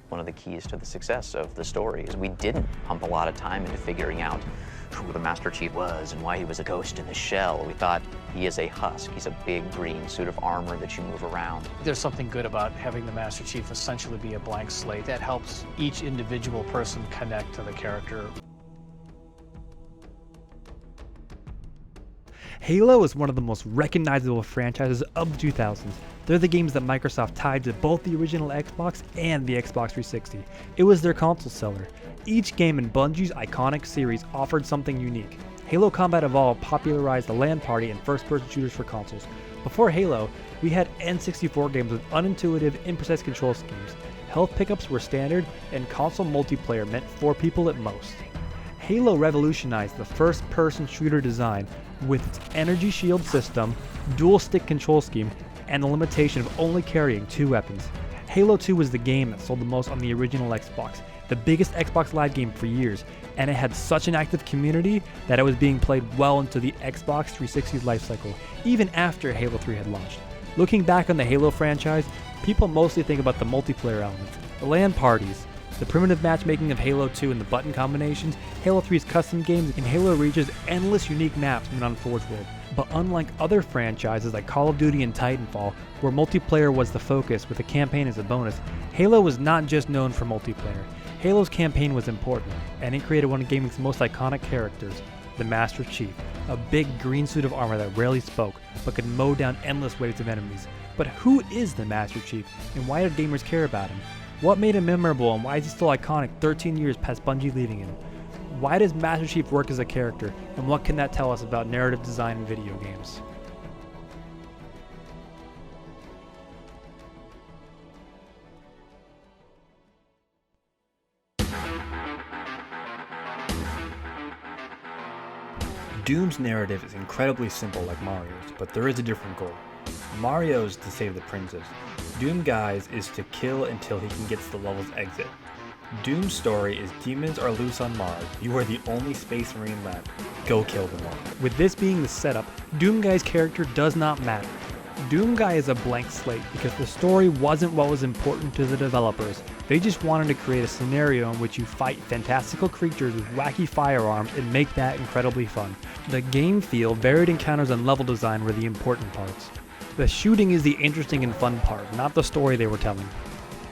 One of the keys to the success of the story is we didn't pump a lot of time into figuring out who the Master Chief was and why he was a ghost in the shell. We thought he is a husk. He's a big green suit of armor that you move around. There's something good about having the Master Chief essentially be a blank slate that helps each individual person connect to the character. Halo is one of the most recognizable franchises of the 2000s. They're the games that Microsoft tied to both the original Xbox and the Xbox 360. It was their console seller. Each game in Bungie's iconic series offered something unique. Halo Combat Evolved popularized the LAN party and first-person shooters for consoles. Before Halo, we had N64 games with unintuitive, imprecise control schemes. Health pickups were standard, and console multiplayer meant 4 people at most. Halo revolutionized the first-person shooter design with its energy shield system, dual-stick control scheme, and the limitation of only carrying 2 weapons. Halo 2 was the game that sold the most on the original Xbox, the biggest Xbox Live game for years, and it had such an active community that it was being played well into the Xbox 360's lifecycle, even after Halo 3 had launched. Looking back on the Halo franchise, people mostly think about the multiplayer elements, the LAN parties, the primitive matchmaking of Halo 2 and the button combinations, Halo 3's custom games, and Halo Reach's endless unique maps made on Forge World. But unlike other franchises like Call of Duty and Titanfall, where multiplayer was the focus with a campaign as a bonus, Halo was not just known for multiplayer. Halo's campaign was important, and it created one of gaming's most iconic characters, the Master Chief, a big green suit of armor that rarely spoke, but could mow down endless waves of enemies. But who is the Master Chief, and why do gamers care about him? What made him memorable, and why is he still iconic 13 years past Bungie leaving him? Why does Master Chief work as a character, and what can that tell us about narrative design in video games? Doom's narrative is incredibly simple like Mario's, but there is a different goal. Mario's to save the princess. Doom Guy's is to kill until he can get to the level's exit. Doom's story is demons are loose on Mars, you are the only space marine left, go kill them all. With this being the setup, Doom Guy's character does not matter. Doom Guy is a blank slate because the story wasn't what was important to the developers. They just wanted to create a scenario in which you fight fantastical creatures with wacky firearms and make that incredibly fun. The game feel, varied encounters, and level design were the important parts. The shooting is the interesting and fun part, not the story they were telling.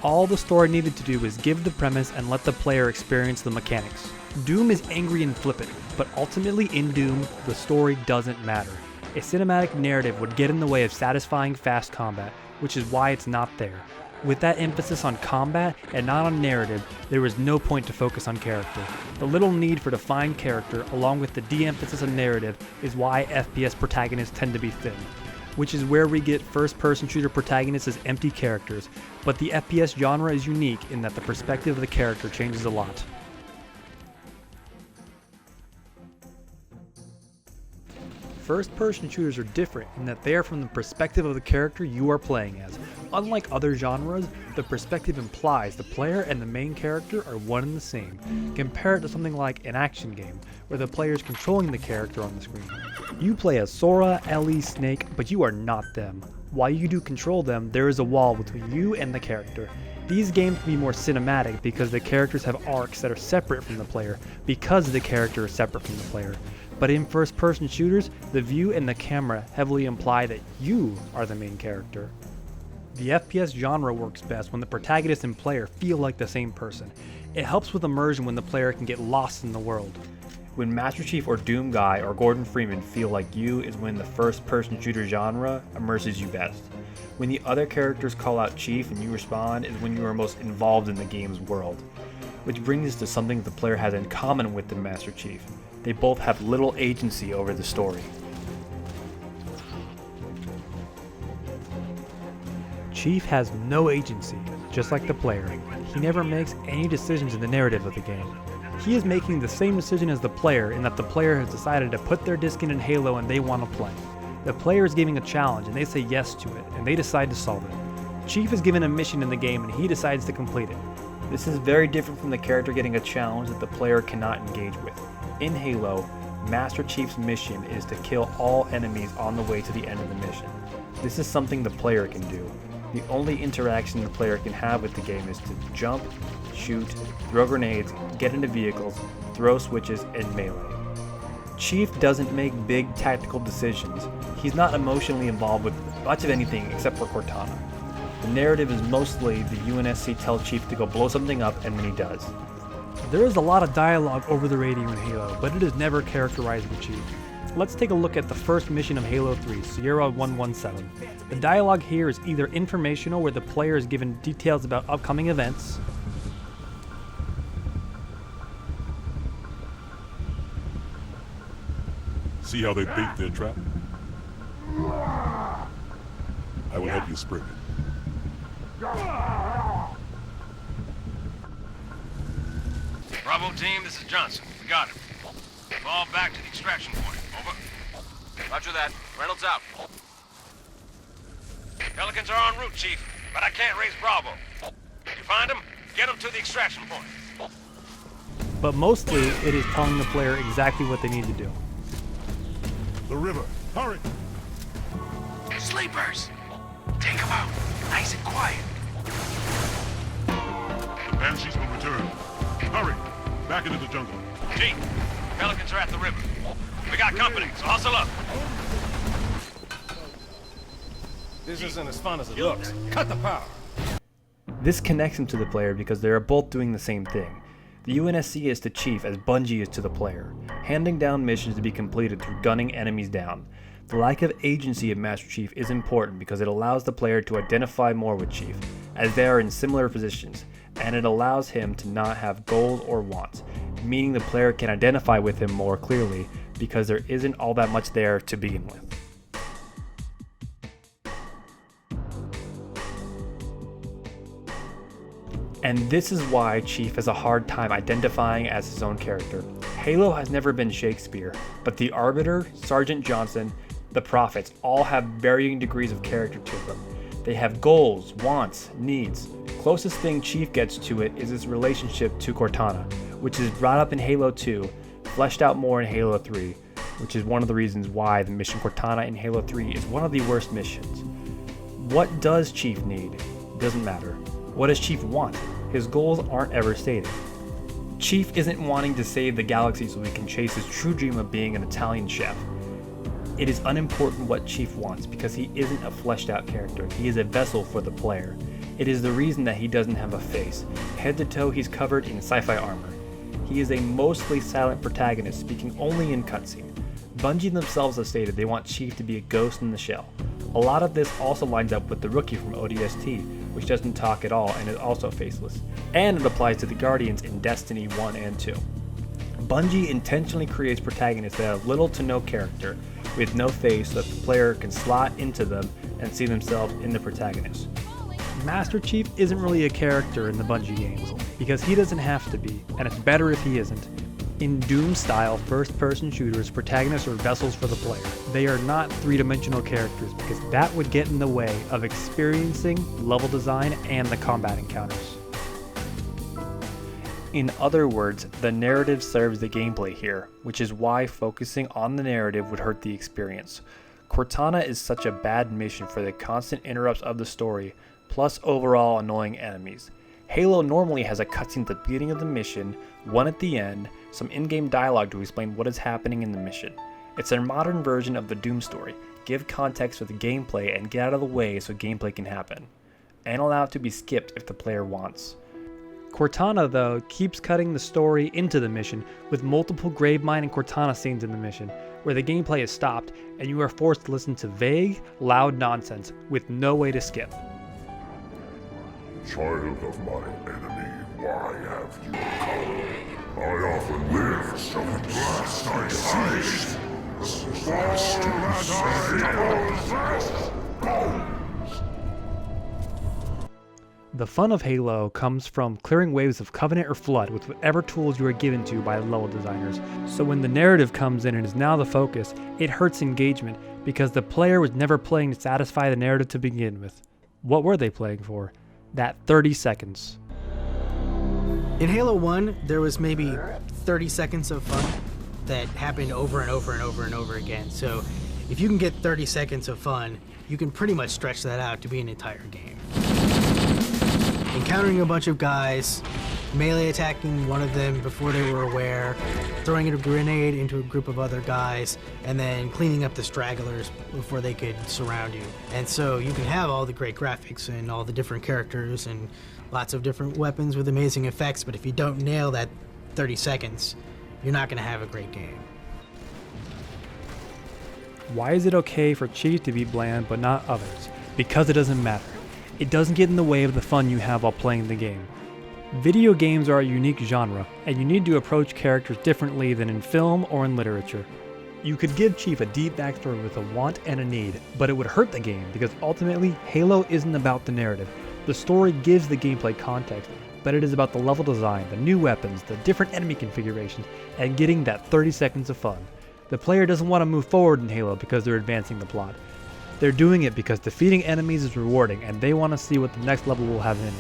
All the story needed to do was give the premise and let the player experience the mechanics. Doom is angry and flippant, but ultimately in Doom, the story doesn't matter. A cinematic narrative would get in the way of satisfying fast combat, which is why it's not there. With that emphasis on combat and not on narrative, there was no point to focus on character. The little need for defined character, along with the de-emphasis on narrative, is why FPS protagonists tend to be thin. Which is where we get first-person shooter protagonists as empty characters, but the FPS genre is unique in that the perspective of the character changes a lot. First-person shooters are different in that they are from the perspective of the character you are playing as. Unlike other genres, the perspective implies the player and the main character are one and the same. Compare it to something like an action game, where the player is controlling the character on the screen. You play as Sora, Ellie, Snake, but you are not them. While you do control them, there is a wall between you and the character. These games can be more cinematic because the characters have arcs that are separate from the player, because the character is separate from the player. But in first-person shooters, the view and the camera heavily imply that you are the main character. The FPS genre works best when the protagonist and player feel like the same person. It helps with immersion when the player can get lost in the world. When Master Chief or Doom Guy or Gordon Freeman feel like you is when the first-person shooter genre immerses you best. When the other characters call out Chief and you respond is when you are most involved in the game's world. Which brings us to something the player has in common with the Master Chief. They both have little agency over the story. Chief has no agency, just like the player. He never makes any decisions in the narrative of the game. He is making the same decision as the player in that the player has decided to put their disc in Halo and they want to play. The player is giving a challenge and they say yes to it, and they decide to solve it. Chief is given a mission in the game and he decides to complete it. This is very different from the character getting a challenge that the player cannot engage with. In Halo, Master Chief's mission is to kill all enemies on the way to the end of the mission. This is something the player can do. The only interaction the player can have with the game is to jump, shoot, throw grenades, get into vehicles, throw switches, and melee. Chief doesn't make big tactical decisions. He's not emotionally involved with much of anything except for Cortana. The narrative is mostly the UNSC tell Chief to go blow something up, and then he does. There is a lot of dialogue over the radio in Halo, but it is never characterized with Chief. Let's take a look at the first mission of Halo 3, Sierra 117. The dialogue here is either informational, where the player is given details about upcoming events, See how they bait their trap? I will help you spring it. Bravo team, this is Johnson. We got him. Fall back to the extraction point. Over. Roger that. Reynolds out. Pelicans are en route, Chief, but I can't raise Bravo. You find them, get them to the extraction point. but mostly it is telling the player exactly what they need to do. The river. Hurry! Sleepers! Take them out. Nice and quiet. The Banshees will return. Hurry! Back into the jungle. Chief, Pelicans are at the river. We got company, so hustle up. This isn't as fun as it looks. Cut the power. This connects him to the player because they are both doing the same thing. The UNSC is to Chief as Bungie is to the player, handing down missions to be completed through gunning enemies down. The lack of agency of Master Chief is important because it allows the player to identify more with Chief, as they are in similar positions, and it allows him to not have goals or wants, meaning the player can identify with him more clearly because there isn't all that much there to begin with. And this is why Chief has a hard time identifying as his own character. Halo has never been Shakespeare, but the Arbiter, Sergeant Johnson, the Prophets all have varying degrees of character to them. They have goals, wants, needs. Closest thing Chief gets to it is his relationship to Cortana, which is brought up in Halo 2, fleshed out more in Halo 3, which is one of the reasons why the mission Cortana in Halo 3 is one of the worst missions. What does Chief need? Doesn't matter. What does Chief want? His goals aren't ever stated. Chief isn't wanting to save the galaxy so he can chase his true dream of being an Italian chef. It is unimportant what Chief wants because he isn't a fleshed out character. He is a vessel for the player. It is the reason that he doesn't have a face. Head to toe he's covered in sci-fi armor. He is a mostly silent protagonist speaking only in cutscene. Bungie themselves have stated they want Chief to be a ghost in the shell. A lot of this also lines up with the rookie from ODST, which doesn't talk at all and is also faceless, and it applies to the Guardians in Destiny 1 and 2. Bungie intentionally creates protagonists that have little to no character, with no face, so that the player can slot into them and see themselves in the protagonist. Master Chief isn't really a character in the Bungie games, because he doesn't have to be, and it's better if he isn't. In Doom-style first-person shooters, protagonists are vessels for the player. They are not three-dimensional characters because that would get in the way of experiencing level design and the combat encounters. In other words, the narrative serves the gameplay here, which is why focusing on the narrative would hurt the experience. Cortana is such a bad mission for the constant interrupts of the story, plus overall annoying enemies. Halo normally has a cutscene at the beginning of the mission, one at the end, some in-game dialogue to explain what is happening in the mission. It's a modern version of the Doom story. Give context for the gameplay and get out of the way so gameplay can happen, and allow it to be skipped if the player wants. Cortana, though, keeps cutting the story into the mission with multiple Gravemind and Cortana scenes in the mission, where the gameplay is stopped and you are forced to listen to vague, loud nonsense with no way to skip. Child of my enemy, why have you come? I often live so at last I cease. The fun of Halo comes from clearing waves of Covenant or Flood with whatever tools you are given to by the level designers. So when the narrative comes in and is now the focus, it hurts engagement because the player was never playing to satisfy the narrative to begin with. What were they playing for? That 30 seconds. In Halo 1, there was maybe 30 seconds of fun that happened over and over and over and over again. So if you can get 30 seconds of fun, you can pretty much stretch that out to be an entire game. encountering a bunch of guys, melee attacking one of them before they were aware, throwing a grenade into a group of other guys, and then cleaning up the stragglers before they could surround you. And so you can have all the great graphics and all the different characters and lots of different weapons with amazing effects, but if you don't nail that 30 seconds, you're not going to have a great game. Why is it okay for Chief to be bland but not others? Because it doesn't matter. It doesn't get in the way of the fun you have while playing the game. Video games are a unique genre, and you need to approach characters differently than in film or in literature. You could give Chief a deep backstory with a want and a need, but it would hurt the game because ultimately Halo isn't about the narrative. The story gives the gameplay context, but it is about the level design, the new weapons, the different enemy configurations, and getting that 30 seconds of fun. The player doesn't want to move forward in Halo because they're advancing the plot. They're doing it because defeating enemies is rewarding and they want to see what the next level will have in it.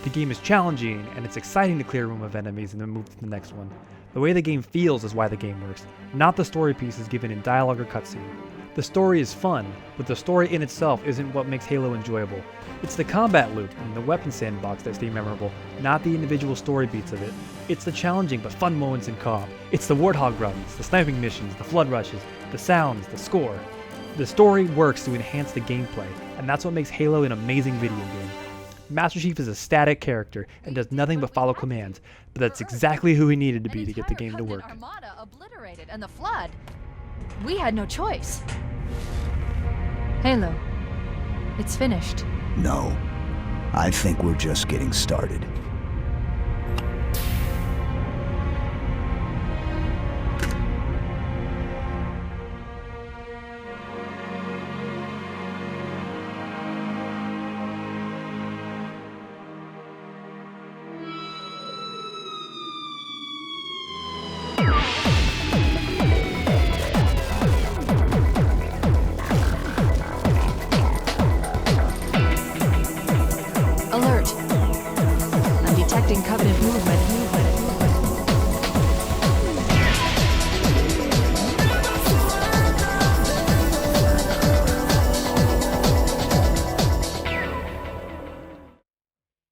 The game is challenging and it's exciting to clear a room of enemies and then move to the next one. The way the game feels is why the game works, not the story pieces given in dialogue or cutscene. The story is fun, but the story in itself isn't what makes Halo enjoyable. It's the combat loop and the weapon sandbox that stay memorable, not the individual story beats of it. It's the challenging but fun moments in co-op. It's the Warthog runs, the sniping missions, the flood rushes, the sounds, the score. The story works to enhance the gameplay, and that's what makes Halo an amazing video game. Master Chief is a static character and does nothing but follow commands, but that's exactly who he needed to be to get the game to work. Armada obliterated and the flood. We had no choice. Halo, it's finished. No, I think we're just getting started. Alert. I'm detecting Covenant